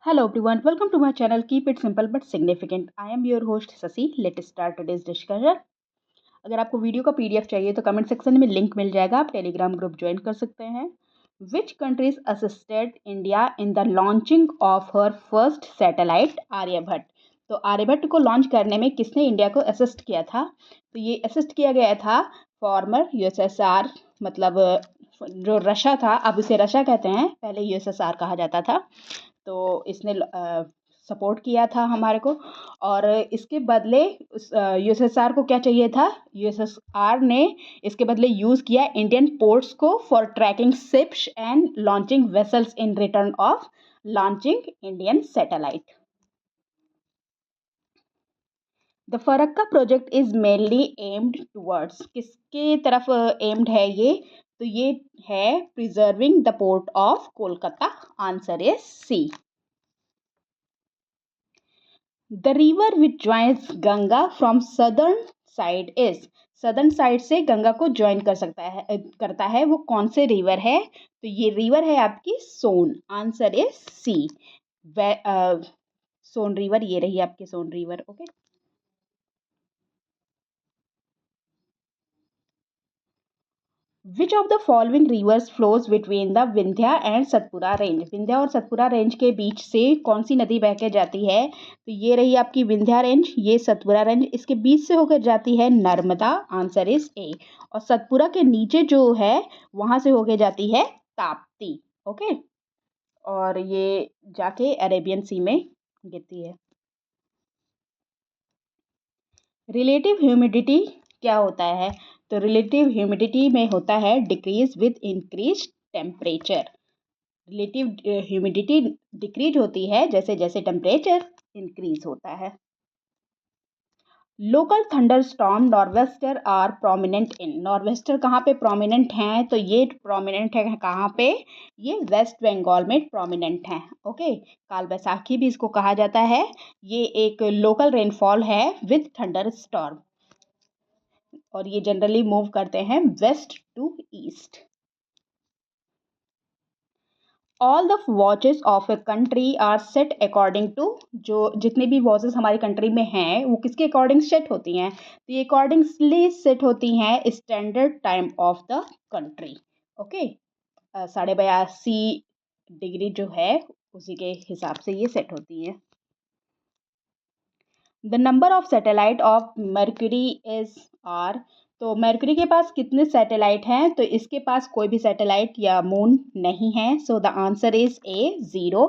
Hello everyone, welcome to my channel. Keep it simple but significant. I am your host Sasi. Let's start today's discussion. अगर आपको video का PDF चाहिए तो comment section में link मिल जाएगा, आप Telegram group join कर सकते हैं. Which countries assisted India in the launching of her first satellite Aryabhata. तो आर्यभट्ट को लॉन्च करने में किसने इंडिया को असिस्ट किया था? तो ये असिस्ट किया गया था फॉर्मर यूएसएसआर, मतलब जो रशिया था, अब उसे रशिया कहते हैं, पहले यूएसएसआर कहा जाता था. तो इसने सपोर्ट किया था हमारे को. और इसके बदले यूएसएसआर को क्या चाहिए था? यूएसएसआर ने इसके बदले यूज़ किया इंडियन पोर्ट्स को for tracking ships and launching vessels in return of launching Indian satellite. The Farakka project is mainly aimed towards. किसके तरफ एम्ड है ये? तो ये है preserving the port of Kolkata. Answer is C. The river which joins Ganga from southern side is. Southern side से गंगा को join करता है वो कौन से रिवर है? तो ये रिवर है आपकी Son. Answer is C. Son river, ये रही आपकी Son river. Okay. Which of the following rivers flows between the Vindhya and Satpura range. Vindhya और सतपुरा रेंज के बीच से कौन सी नदी बह के जाती है? तो ये रही आपकी विंध्या रेंज, ये सतपुरा रेंज, इसके बीच से होकर जाती है नर्मदा. आंसर इज ए. और सतपुरा के नीचे जो है वहां से होकर जाती है ताप्ती. ओके. और ये जाके अरेबियन सी में गिरती है. रिलेटिव ह्यूमिडिटी क्या होता है? तो रिलेटिव ह्यूमिडिटी में होता है decrease with increase temperature. Relative humidity decrease होती है जैसे जैसे टेम्परेचर इंक्रीज होता है. Local thunderstorm nor'wester are prominent in. Nor'wester कहाँ पे प्रोमिनेंट हैं? तो ये प्रोमिनेंट है कहाँ पे? ये वेस्ट बंगाल में प्रोमिनेंट हैं. ओके. काल बैसाखी भी इसको कहा जाता है. ये एक लोकल रेनफॉल है विद थंडर स्टॉर्म, और ये जनरली मूव करते हैं west to east. All the watches of a country are set according to. जो जितने भी वॉचेस हमारी कंट्री में हैं वो किसके अकॉर्डिंग सेट होती हैं? तो ये अकॉर्डिंगली सेट होती हैं standard time of the country. Okay. 82.5 degree जो है उसी के हिसाब से ये सेट होती है. The number of satellite of Mercury is are. तो मर्क्यूरी के पास कितने सैटेलाइट हैं? तो इसके पास कोई भी सैटेलाइट या मून नहीं है. सो the answer is A, 0.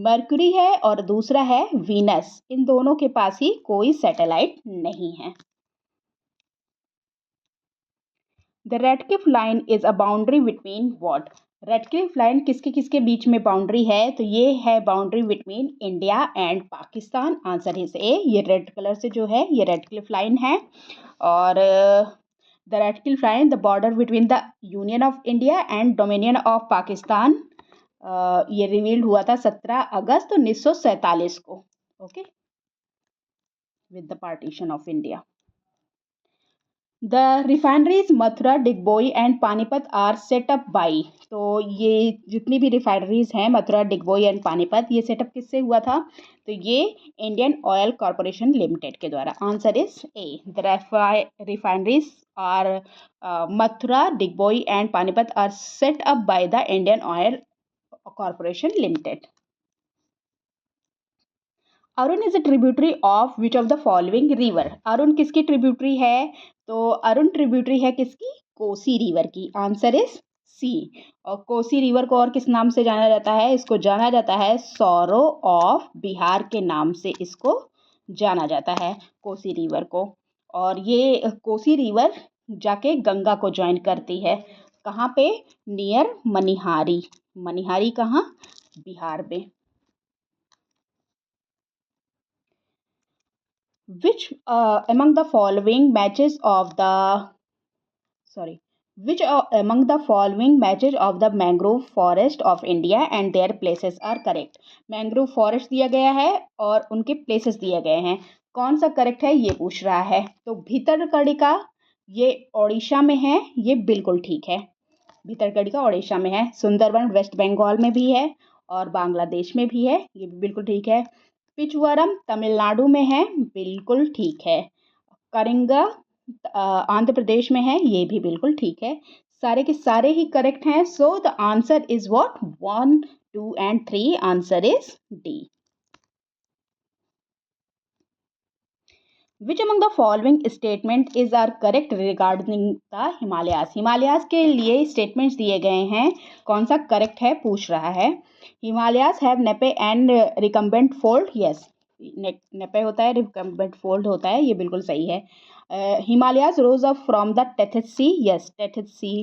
Mercury है और दूसरा है वीनस. इन दोनों के पास ही कोई सैटेलाइट नहीं है. The Radcliffe line is a boundary between what. Radcliffe line किसके किसके बीच में बाउंड्री है? तो ये है boundary between India and Pakistan. Answer is A. ये रेड कलर से जो है ये रेडक्लिफ लाइन है. और the Radcliffe line the border between the union of India and dominion of Pakistan. ये रिवील्ड हुआ था 17 अगस्त 1947 को. Okay. With the partition of India. The refineries Mathura, Digboi and Panipat are set up by. तो ये जितनी भी रिफाइनरीज हैं मथुरा, डिगबोई एंड पानीपत, ये सेटअप किससे हुआ था? तो ये इंडियन ऑयल कॉरपोरेशन लिमिटेड के द्वारा. Answer is A. The refineries are Mathura, Digboi and Panipat are set up by the Indian Oil Corporation Limited. Arun is a tributary of which of the following river. Arun किसकी tributary है? तो अरुण ट्रिब्यूटरी है किसकी? Kosi river की. Answer is C. और Kosi river को और किस नाम से जाना जाता है? इसको जाना जाता है सौरो ऑफ बिहार के नाम से इसको जाना जाता है कोसी रिवर को. और ये कोसी रिवर जाके गंगा को ज्वाइन करती है. कहाँ पे? नियर मनिहारी. मनिहारी कहाँ? बिहार में. Which among the following matches of the which among the following matches of the mangrove forest of India and their places are correct. Mangrove forest दिया गया है और उनके प्लेसेस दिए गए हैं. कौन सा करेक्ट है ये पूछ रहा है. तो भीतरकनिका ये ओडिशा में है, ये बिल्कुल ठीक है. भीतरकनिका ओडिशा में है. सुंदरबन वेस्ट बंगाल में भी है और बांग्लादेश में भी है, ये भी बिल्कुल ठीक है। पिचवरम तमिलनाडु में है, बिल्कुल ठीक है। करिंगा आंध्र प्रदेश में है, ये भी बिल्कुल ठीक है। सारे के सारे ही करेक्ट हैं। So the answer is what? 1, 2 and 3, answer is D. Which among the following statement is are correct regarding the Himalayas? Himalayas के लिए स्टेटमेंट्स दिए गए हैं, कौन सा करेक्ट है पूछ रहा है। Himalayas have nappe and recumbent fold, yes, nappe होता है, रिकम्बेंट फोल्ड होता है, ये बिल्कुल सही है। Himalayas rose up from the Tethys sea, yes, Tethys sea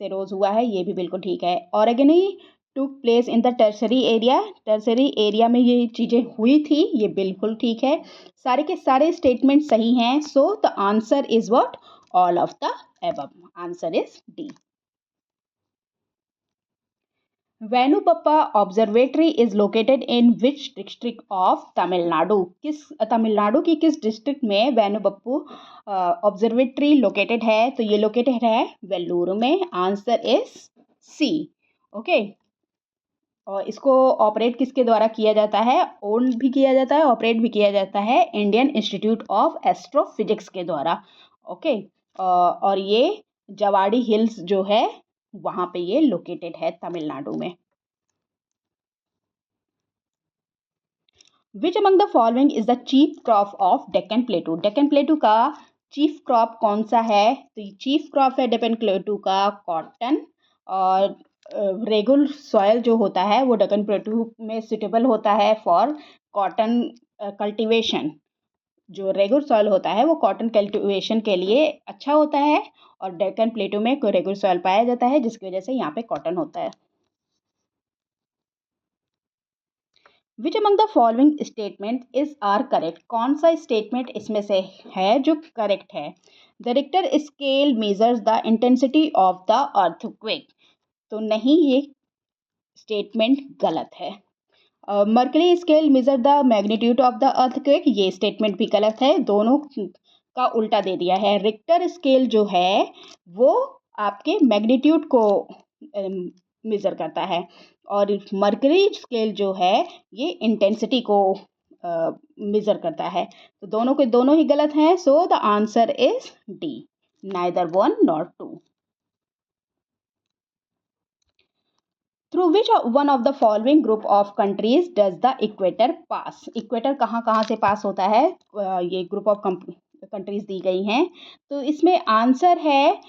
से रोज हुआ है, ये भी बिल्कुल ठीक है। Orogeny took place in the tertiary area, tertiary area में ये चीज़ें हुई थी, ये बिल्कुल ठीक है। सारे के सारे स्टेटमेंट सही हैं। So the answer is what? All of the above, answer is D. Vainu Bappu observatory is located in which district of Tamil Nadu? Tamil Nadu की किस डिस्ट्रिक्ट में वेनुपप्पू ऑब्जर्वेटरी लोकेटेड है? तो ये लोकेटेड है वेल्लूर में, आंसर इज सी। ओके, और इसको ऑपरेट किसके द्वारा किया जाता है? ओन भी किया जाता है, ऑपरेट भी किया जाता है इंडियन इंस्टीट्यूट ऑफ एस्ट्रोफिजिक्स के द्वारा। ओके, और ये जवाड़ी हिल्स जो है वहाँ पे ये लोकेटेड है तमिलनाडु में। विच among the following is the chief crop of Deccan प्लेटू? Deccan प्लेटू का चीफ क्रॉप कौन सा है? तो चीफ क्रॉप है डेक्कन प्लेटू का कॉटन, और रेगुलर सॉयल जो होता है वो डेक्कन प्लेटू में सुटेबल होता है फॉर कॉटन कल्टीवेशन। जो रेगुलर सॉयल होता है वो कॉटन कल्टीवेशन के लिए अच्छा होता है, और डेक्कन प्लेटू में रेगुलर सॉयल पाया जाता है, जिसकी वजह से यहाँ पे कॉटन होता है। Which among the following statement is are correct? कौन सा स्टेटमेंट इसमें से है जो करेक्ट है? The Richter scale measures the intensity of the earthquake, तो नहीं, ये स्टेटमेंट गलत है। Mercury scale measure the magnitude of the earthquake, ये स्टेटमेंट भी गलत है, दोनों का उल्टा दे दिया है। रिक्टर स्केल जो है वो आपके मैग्नीट्यूड को मेजर करता है, और मर्करी स्केल जो है ये इंटेंसिटी को मेजर करता है, तो दोनों के दोनों ही गलत हैं। So the answer is D, neither 1 nor 2। Through which one of the following group of countries does the equator pass? Equator कहाँ कहाँ से पास होता है? ये ग्रुप ऑफ कंट्रीज दी गई हैं, तो इसमें आंसर है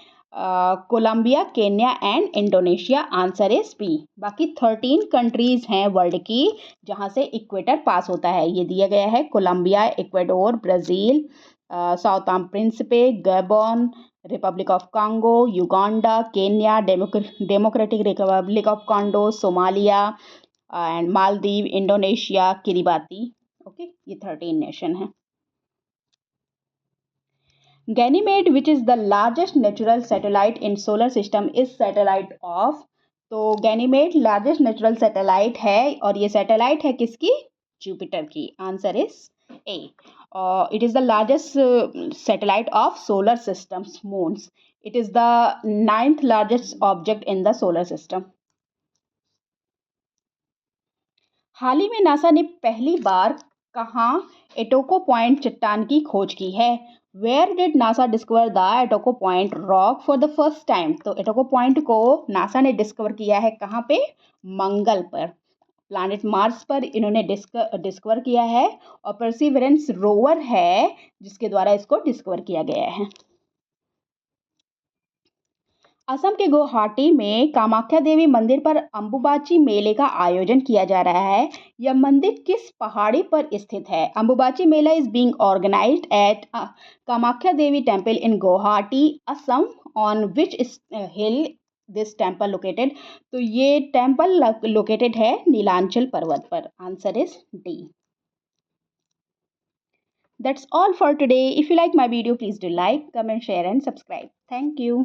Colombia, Kenya and Indonesia, answer is B. बाकी 13 कंट्रीज हैं वर्ल्ड की जहाँ से इक्वेटर पास होता है, ये दिया गया है Colombia, Ecuador, Brazil, South Principe, Gabon, Republic of Congo, Uganda, Kenya, Democratic Republic of Congo, Somalia and Maldives, Indonesia, Kiribati. Okay, ये 13 नेशन हैं। Ganymede which is the largest natural satellite in solar system is satellite of, तो Ganymede largest natural satellite है, और ये satellite है किसकी? Jupiter की, answer is A. It is the largest satellite of solar systems moons, it is the 9th largest object in the solar system. हाल ही में नासा ने पहली बार कहाँ एटोको पॉइंट चट्टान की खोज की है? Where did NASA discover the Atoko point rock for the first time? तो एटोको पॉइंट को नासा ने डिस्कवर किया है कहाँ पे? मंगल पर, प्लैनेट मार्स पर इन्होंने डिस्कवर किया है, और परसिवरेंस रोवर है जिसके द्वारा इसको डिस्कवर किया गया है। असम के गुवाहाटी में कामाख्या देवी मंदिर पर अंबुबाची मेले का आयोजन किया जा रहा है। यह मंदिर किस पहाड़ी पर स्थित है? Ambubachi mela is being organized at Kamakhya Devi temple in Guwahati, Assam. On which hill this temple located? तो ये टेम्पल लोकेटेड है नीलांचल पर्वत पर, answer is D. That's all for today. If you like my video, please do like, comment, share and subscribe. Thank you.